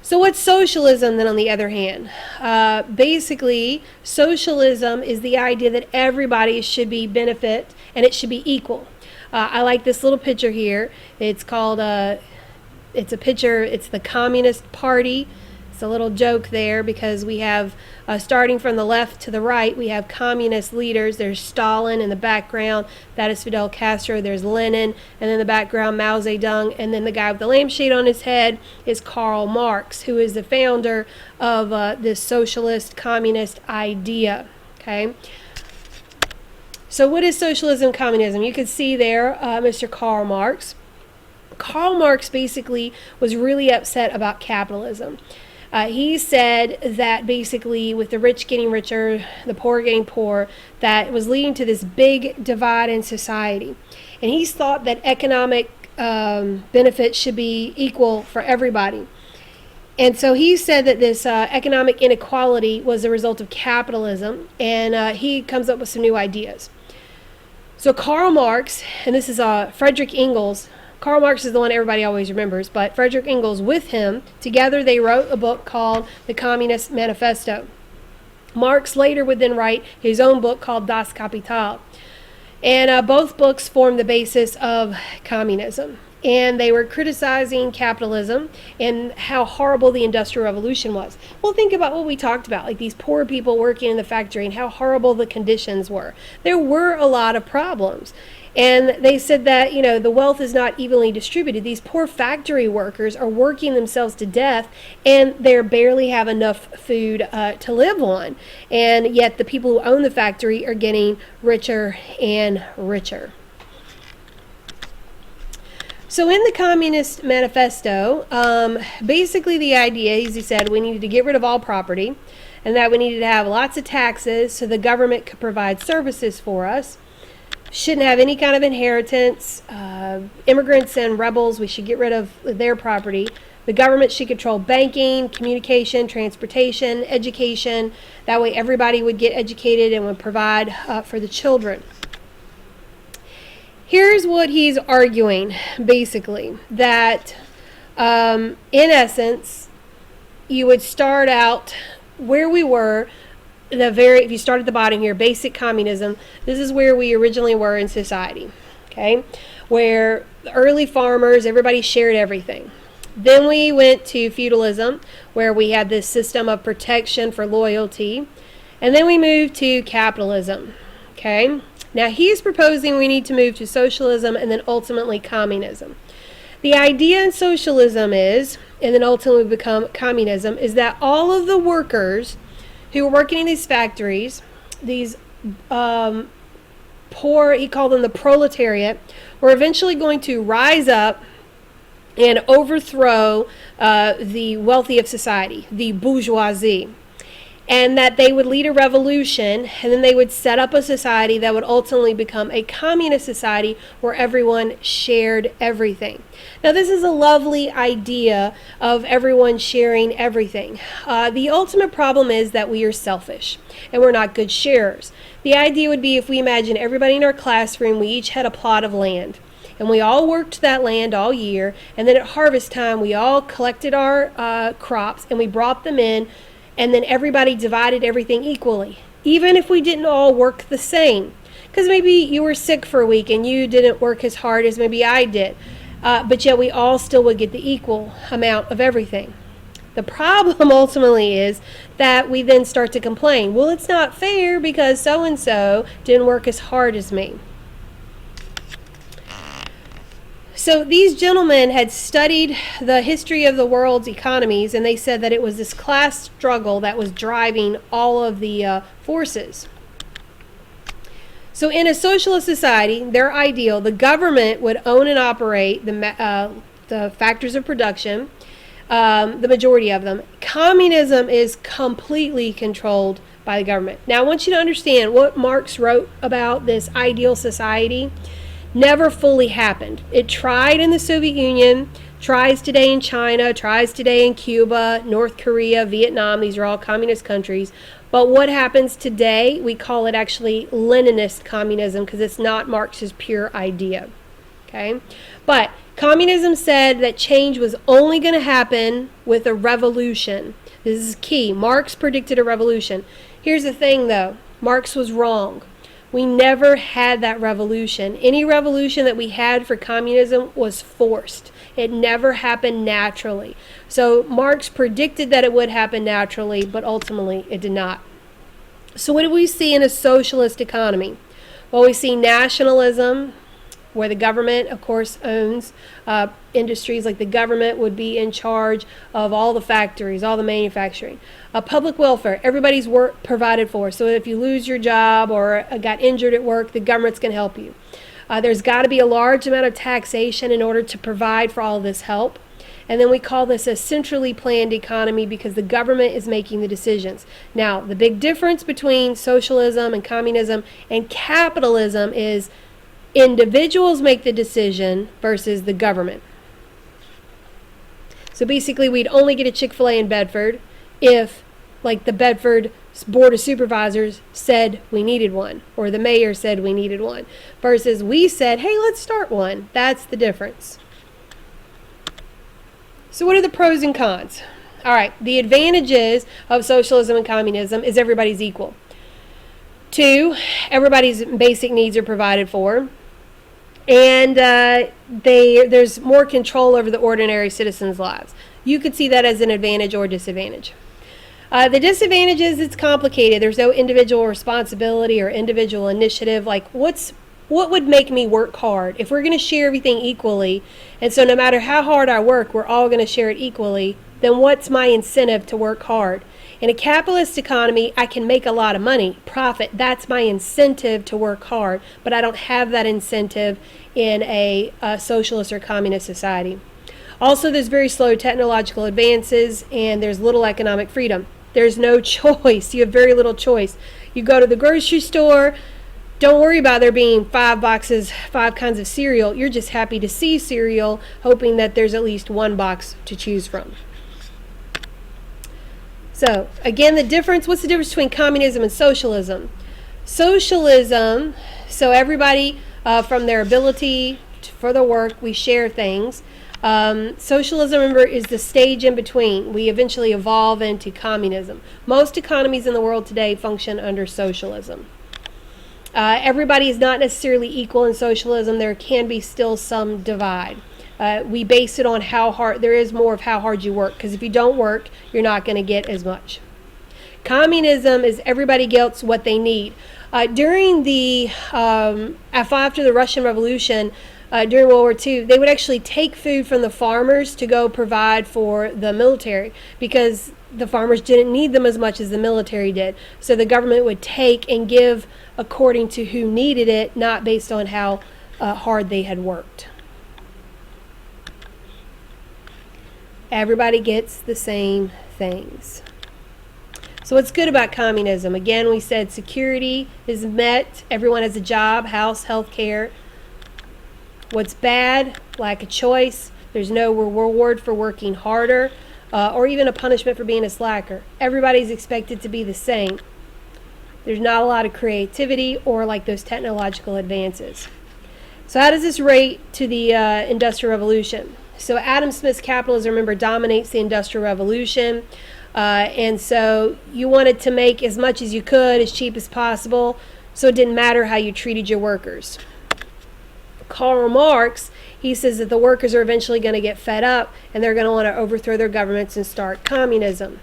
So what's socialism then, on the other hand? Basically, socialism is the idea that everybody should be benefit and it should be equal. I like this little picture here. It's called, it's a picture, it's the Communist Party. It's a little joke there because we have, starting from the left to the right, we have communist leaders. There's Stalin in the background. That is Fidel Castro. There's Lenin. And in the background, Mao Zedong. And then the guy with the lampshade on his head is Karl Marx, who is the founder of this socialist communist idea. Okay. So what is socialism communism? You can see there Mr. Karl Marx. Karl Marx basically was really upset about capitalism. He said that basically with the rich getting richer, the poor getting poor, that it was leading to this big divide in society. And he thought that economic benefits should be equal for everybody. And so he said that this economic inequality was a result of capitalism, and he comes up with some new ideas. So Karl Marx, and this is Frederick Engels. Karl Marx is the one everybody always remembers, but Frederick Engels with him, together they wrote a book called The Communist Manifesto. Marx later would then write his own book called Das Kapital. And both books form the basis of communism. And they were criticizing capitalism and how horrible the Industrial Revolution was. Well, think about what we talked about, like these poor people working in the factory and how horrible the conditions were. There were a lot of problems. And they said that, you know, the wealth is not evenly distributed. These poor factory workers are working themselves to death, and they barely have enough food to live on. And yet the people who own the factory are getting richer and richer. So in the Communist Manifesto, basically the idea, as he said, we needed to get rid of all property, and that we needed to have lots of taxes so the government could provide services for us. Shouldn't have any kind of inheritance. Immigrants and rebels, we should get rid of their property. The government should control banking, communication, transportation, education. That way everybody would get educated and would provide for the children. Here's what he's arguing, basically, that in essence, you would start out where we were. If you start at the bottom here, basic communism, this is where we originally were in society, okay? Where the early farmers, everybody shared everything. Then we went to feudalism, where we had this system of protection for loyalty. And then we moved to capitalism, okay? Now he's proposing we need to move to socialism and then ultimately communism. The idea in socialism is, and then ultimately become communism, is that all of the workers who were working in these factories, these poor, he called them the proletariat, were eventually going to rise up and overthrow the wealthy of society, the bourgeoisie. And that they would lead a revolution, and then they would set up a society that would ultimately become a communist society where everyone shared everything. Now, this is a lovely idea of everyone sharing everything. The ultimate problem is that we are selfish, and we're not good sharers. The idea would be if we imagine everybody in our classroom, we each had a plot of land. And we all worked that land all year, and then at harvest time, we all collected our crops, and we brought them in, and then everybody divided everything equally, even if we didn't all work the same. Because maybe you were sick for a week and you didn't work as hard as maybe I did, but yet we all still would get the equal amount of everything. The problem ultimately is that we then start to complain, well, it's not fair because so-and-so didn't work as hard as me. So these gentlemen had studied the history of the world's economies, and they said that it was this class struggle that was driving all of the forces. So in a socialist society, their ideal, the government would own and operate the factors of production, the majority of them. Communism is completely controlled by the government. Now I want you to understand what Marx wrote about this ideal society never fully happened. It tried in the Soviet Union, tries today in China, tries today in Cuba, North Korea, Vietnam. These are all communist countries. But what happens today, we call it actually Leninist communism because it's not Marx's pure idea. Okay? But Communism said that change was only going to happen with a revolution. This is key. Marx predicted a revolution. Here's the thing, though. Marx was wrong. We never had that revolution. Any revolution that we had for communism was forced. It never happened naturally. So Marx predicted that it would happen naturally, but ultimately it did not. So what do we see in a socialist economy? Well, we see nationalism, where the government, of course, owns industries. Like the government would be in charge of all the factories, all the manufacturing. Public welfare, everybody's work provided for. So if you lose your job or got injured at work, the government's going to help you. There's got to be a large amount of taxation in order to provide for all this help. And then we call this a centrally planned economy because the government is making the decisions. Now, the big difference between socialism and communism and capitalism is individuals make the decision versus the government. So basically, we'd only get a Chick-fil-A in Bedford if, like, the Bedford Board of Supervisors said we needed one, or the mayor said we needed one, versus we said, hey, let's start one. That's the difference. So what are the pros and cons? All right, the advantages of socialism and communism is everybody's equal. 2, everybody's basic needs are provided for. And there's more control over the ordinary citizens' lives. You could see that as an advantage or disadvantage. The disadvantage is it's complicated. There's no individual responsibility or individual initiative. Like, what would make me work hard? If we're going to share everything equally, and so no matter how hard I work, we're all going to share it equally, then what's my incentive to work hard? In a capitalist economy, I can make a lot of money, profit. That's my incentive to work hard, but I don't have that incentive in a socialist or communist society. Also, there's very slow technological advances, and there's little economic freedom. There's no choice. You have very little choice. You go to the grocery store, don't worry about there being 5 boxes, 5 kinds of cereal. You're just happy to see cereal, hoping that there's at least 1 box to choose from. So, again, what's the difference between communism and socialism? Socialism, so everybody from their ability for their work, we share things. Socialism, remember, is the stage in between. We eventually evolve into communism. Most economies in the world today function under socialism. Everybody is not necessarily equal in socialism. There can be still some divide. We base it on how hard, there is more of how hard you work, because if you don't work, you're not going to get as much. Communism is everybody gets what they need. During the, after the Russian Revolution, during World War II, they would actually take food from the farmers to go provide for the military, because the farmers didn't need them as much as the military did. So the government would take and give according to who needed it, not based on how hard they had worked. Everybody gets the same things. So what's good about communism? Again, we said security is met. Everyone has a job, house, health care. What's bad? Lack of choice. There's no reward for working harder, or even a punishment for being a slacker. Everybody's expected to be the same. There's not a lot of creativity or like those technological advances. So how does this rate to the Industrial Revolution? So Adam Smith's capitalism, remember, dominates the Industrial Revolution. And so you wanted to make as much as you could, as cheap as possible, so it didn't matter how you treated your workers. Karl Marx, he says that the workers are eventually going to get fed up and they're going to want to overthrow their governments and start communism.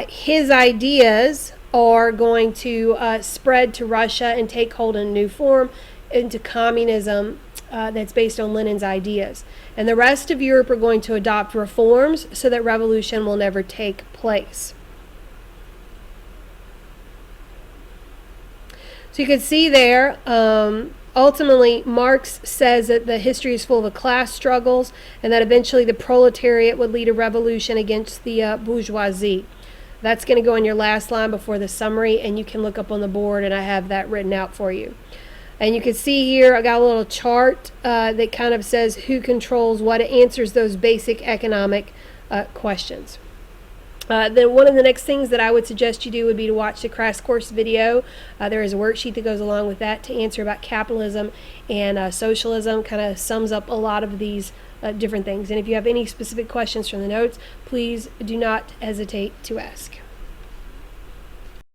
His ideas are going to spread to Russia and take hold in a new form into communism that's based on Lenin's ideas. And the rest of Europe are going to adopt reforms so that revolution will never take place. So you can see there, ultimately, Marx says that the history is full of class struggles and that eventually the proletariat would lead a revolution against the bourgeoisie. That's going to go in your last line before the summary, and you can look up on the board, and I have that written out for you. And you can see here, I got a little chart that kind of says who controls what. It answers those basic economic questions. Then one of the next things that I would suggest you do would be to watch the crash course video. There is a worksheet that goes along with that to answer about capitalism and socialism. Kind of sums up a lot of these different things. And if you have any specific questions from the notes, please do not hesitate to ask.